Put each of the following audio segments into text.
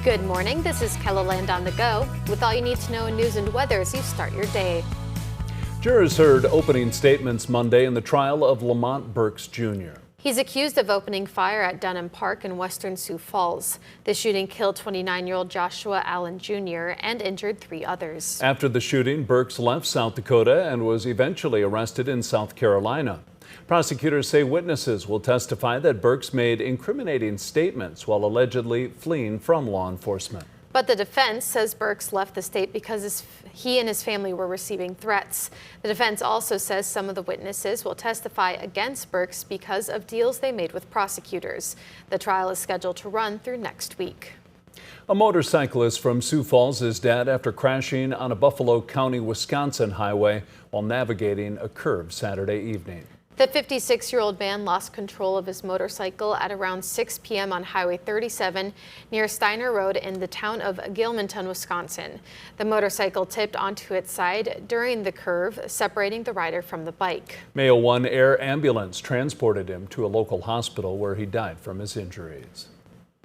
Good morning, this is KELOLAND on the go, with all you need to know in news and weather as you start your day. Jurors heard opening statements Monday in the trial of Lamont Burks Jr. He's accused of opening fire at Dunham Park in western Sioux Falls. The shooting killed 29-year-old Joshua Allen Jr. and injured 3 others. After the shooting, Burks left South Dakota and was eventually arrested in South Carolina. Prosecutors say witnesses will testify that Burks made incriminating statements while allegedly fleeing from law enforcement. But the defense says Burks left the state because he and his family were receiving threats. The defense also says some of the witnesses will testify against Burks because of deals they made with prosecutors. The trial is scheduled to run through next week. A motorcyclist from Sioux Falls is dead after crashing on a Buffalo County, Wisconsin highway while navigating a curve Saturday evening. The 56-year-old man lost control of his motorcycle at around 6 p.m. on Highway 37 near Steiner Road in the town of Gilmanton, Wisconsin. The motorcycle tipped onto its side during the curve, separating the rider from the bike. Mayo 1 Air Ambulance transported him to a local hospital where he died from his injuries.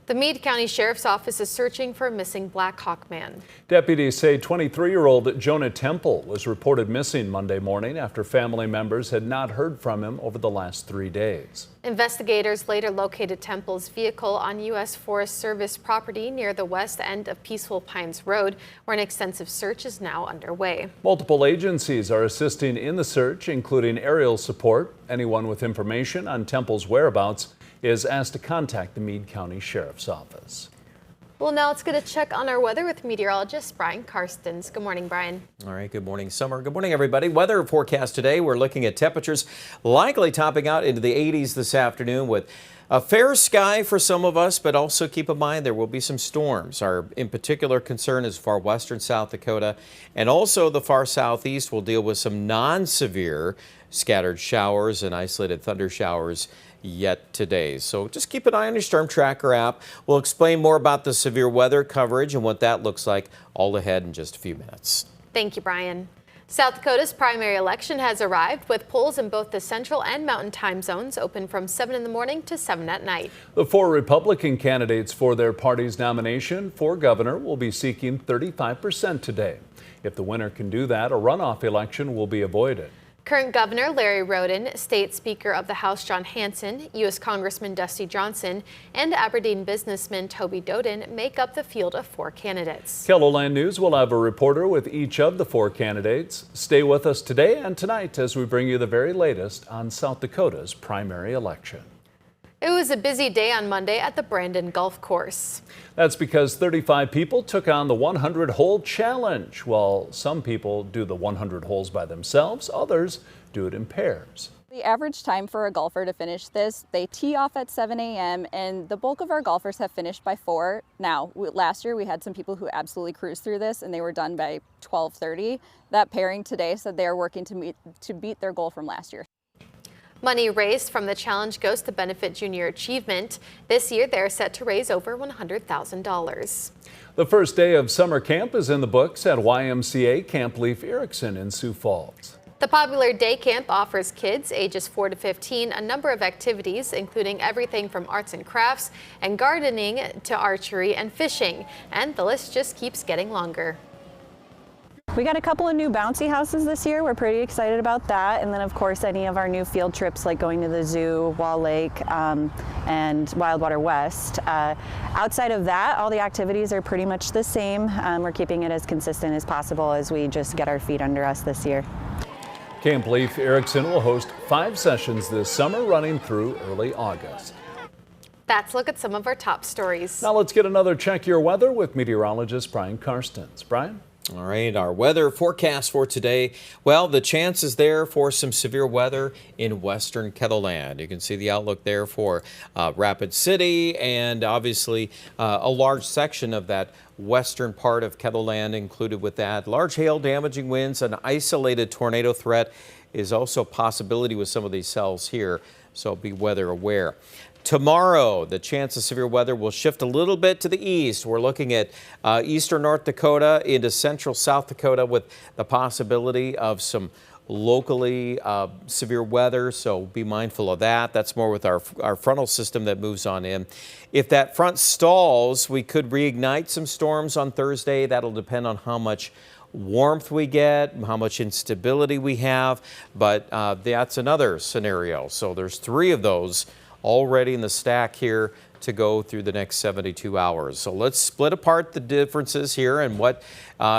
The Meade County Sheriff's Office is searching for a missing Black Hawk man. Deputies say 23-year-old Jonah Temple was reported missing Monday morning after family members had not heard from him over the last 3 days. Investigators later located Temple's vehicle on U.S. Forest Service property near the west end of Peaceful Pines Road, where an extensive search is now underway. Multiple agencies are assisting in the search, including aerial support. Anyone with information on Temple's whereabouts is asked to contact the Meade County Sheriff's Office. Well, now let's get a check on our weather with meteorologist Brian Karstens. Good morning, Brian. All right, good morning, Summer. Good morning, everybody. Weather forecast today, we're looking at temperatures likely topping out into the 80s this afternoon with a fair sky for some of us, but also keep in mind there will be some storms. Our in particular concern is far western South Dakota, and also the far southeast will deal with some non-severe scattered showers and isolated thunder showers yet today. So just keep an eye on your Storm Tracker app. We'll explain more about the severe weather coverage and what that looks like all ahead in just a few minutes. Thank you, Brian. South Dakota's primary election has arrived with polls in both the central and mountain time zones open from 7 in the morning to 7 at night. The 4 Republican candidates for their party's nomination for governor will be seeking 35% today. If the winner can do that, a runoff election will be avoided. Current Governor Larry Roden, State Speaker of the House John Hanson, U.S. Congressman Dusty Johnson, and Aberdeen businessman Toby Doden make up the field of 4 candidates. KELOLAND News will have a reporter with each of the 4 candidates. Stay with us today and tonight as we bring you the very latest on South Dakota's primary election. It was a busy day on Monday at the Brandon Golf Course. That's because 35 people took on the 100-hole challenge. While some people do the 100 holes by themselves, others do it in pairs. The average time for a golfer to finish this, they tee off at 7 a.m. and the bulk of our golfers have finished by 4. Now, last year we had some people who absolutely cruised through this and they were done by 12:30. That pairing today said they are working to beat their goal from last year. Money raised from the challenge goes to benefit junior achievement. This year, they're set to raise over $100,000. The first day of summer camp is in the books at YMCA Camp Leif Erikson in Sioux Falls. The popular day camp offers kids ages 4 to 15 a number of activities, including everything from arts and crafts and gardening to archery and fishing. And the list just keeps getting longer. We got a couple of new bouncy houses this year. We're pretty excited about that. And then, of course, any of our new field trips like going to the zoo, Wall Lake, and Wildwater West. Outside of that, all the activities are pretty much the same. We're keeping it as consistent as possible as we just get our feet under us this year. Camp Leif Erikson will host 5 sessions this summer running through early August. That's a look at some of our top stories. Now let's get another check your weather with meteorologist Brian Karstens. Brian? All right, our weather forecast for today. Well, the chance is there for some severe weather in western KELOLAND. You can see the outlook there for Rapid City and obviously a large section of that western part of KELOLAND included with that. Large hail, damaging winds, an isolated tornado threat is also a possibility with some of these cells here, so be weather aware. Tomorrow, the chance of severe weather will shift a little bit to the east. We're looking at eastern North Dakota into central South Dakota with the possibility of some locally severe weather, so be mindful of that. That's more with our frontal system that moves on in. If that front stalls, we could reignite some storms on Thursday. That'll depend on how much warmth we get, how much instability we have, but that's another scenario. So there's 3 of those already in the stack here to go through the next 72 hours. So let's split apart the differences here and what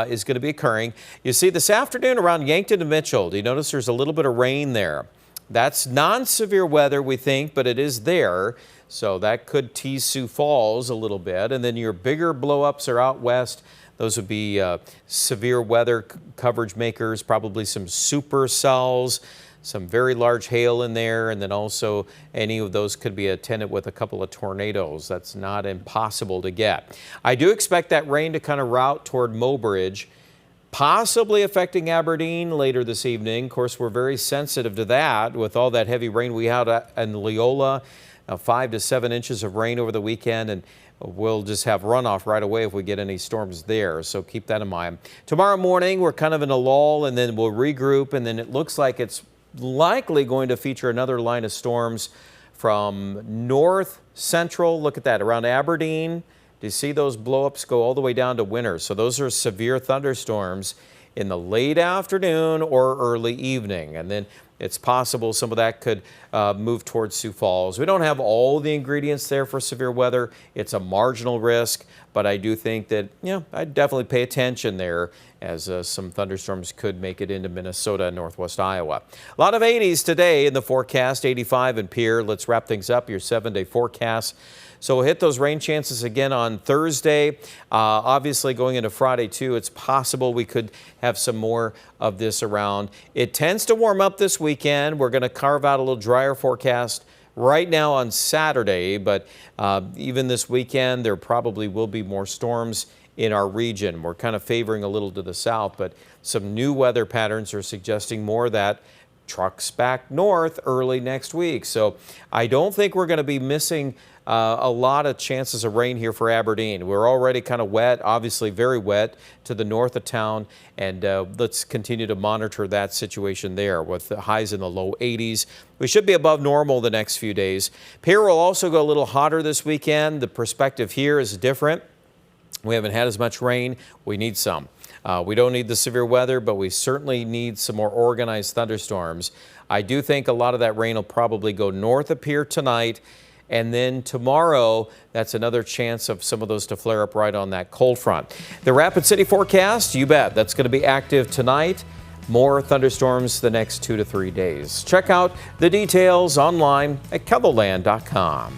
is going to be occurring. You see this afternoon around Yankton and Mitchell, do you notice there's a little bit of rain there? That's non-severe weather, we think, but it is there. So that could tease Sioux Falls a little bit. And then your bigger blow-ups are out west. Those would be severe weather coverage makers, probably some supercells, some very large hail in there, and then also any of those could be attended with a couple of tornadoes. That's not impossible to get. I do expect that rain to kind of route toward Mobridge, possibly affecting Aberdeen later this evening. Of course, we're very sensitive to that with all that heavy rain we had in Leola, 5 to 7 inches of rain over the weekend, and we'll just have runoff right away if we get any storms there, so keep that in mind. Tomorrow morning, we're kind of in a lull, and then we'll regroup, and then it looks like it's likely going to feature another line of storms from north central. Look at that, around Aberdeen. Do you see those blowups go all the way down to Winter? So those are severe thunderstorms in the late afternoon or early evening. And then it's possible some of that could move towards Sioux Falls. We don't have all the ingredients there for severe weather. It's a marginal risk, but I do think that, I'd definitely pay attention there as some thunderstorms could make it into Minnesota and northwest Iowa. A lot of 80s today in the forecast, 85 in Pierre. Let's wrap things up, your 7-day forecast. So we'll hit those rain chances again on Thursday. Obviously going into Friday too, it's possible we could have some more of this around. It tends to warm up this weekend. We're going to carve out a little drier forecast right now on Saturday, but even this weekend there probably will be more storms in our region. We're kind of favoring a little to the south, but some new weather patterns are suggesting more of that trucks back north early next week. So I don't think we're going to be missing a lot of chances of rain here for Aberdeen. We're already kind of wet, obviously very wet to the north of town, and let's continue to monitor that situation there with the highs in the low 80s. We should be above normal the next few days. Pierre will also go a little hotter this weekend. The perspective here is different. We haven't had as much rain. We need some. We don't need the severe weather, but we certainly need some more organized thunderstorms. I do think a lot of that rain will probably go north of Pierre tonight. And then tomorrow, that's another chance of some of those to flare up right on that cold front. The Rapid City forecast, you bet, that's going to be active tonight. More thunderstorms the next 2 to 3 days. Check out the details online at KELOLAND.com.